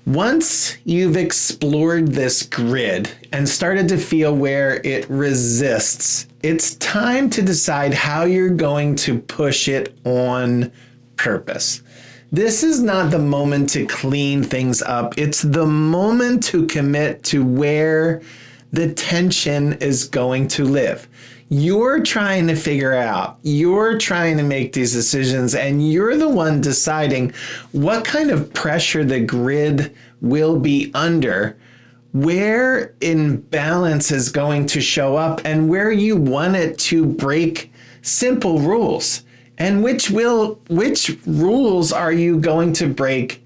Once you've explored this grid and started to feel where it resists, it's time to decide how you're going to push it on purpose. This is not the moment to clean things up. It's the moment to commit to where the tension is going to live. You're trying to figure out, you're trying to make these decisions, and you're the one deciding what kind of pressure the grid will be under, where imbalance is going to show up, and where you want it to break simple rules. And which rules are you going to break,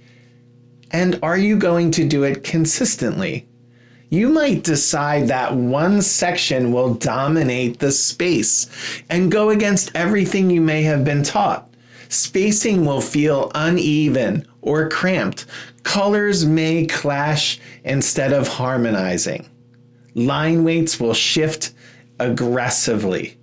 and are you going to do it consistently? You might decide that one section will dominate the space and go against everything you may have been taught. Spacing will feel uneven or cramped. Colors may clash instead of harmonizing. Line weights will shift aggressively.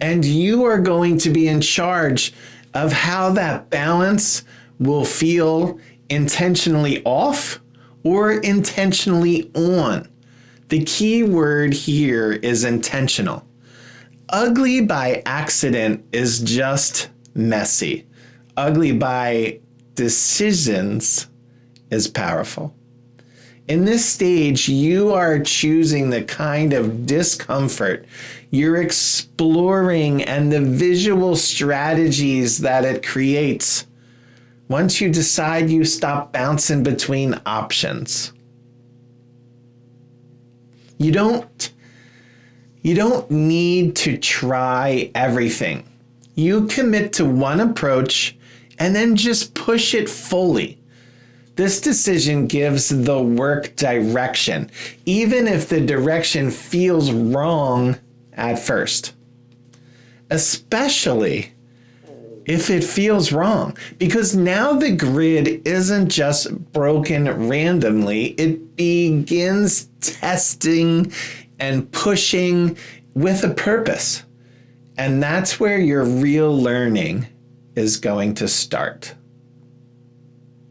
And you are going to be in charge of how that balance will feel intentionally off or intentionally on. The key word here is intentional. Ugly by accident is just messy. Ugly by decisions is powerful. In this stage, you are choosing the kind of discomfort you're exploring and the visual strategies that it creates. Once you decide, you stop bouncing between options. You don't need to try everything. You commit to one approach and then just push it fully. This decision gives the work direction, even if the direction feels wrong at first. Especially if it feels wrong, because now the grid isn't just broken randomly, it begins testing and pushing with a purpose. And that's where your real learning is going to start.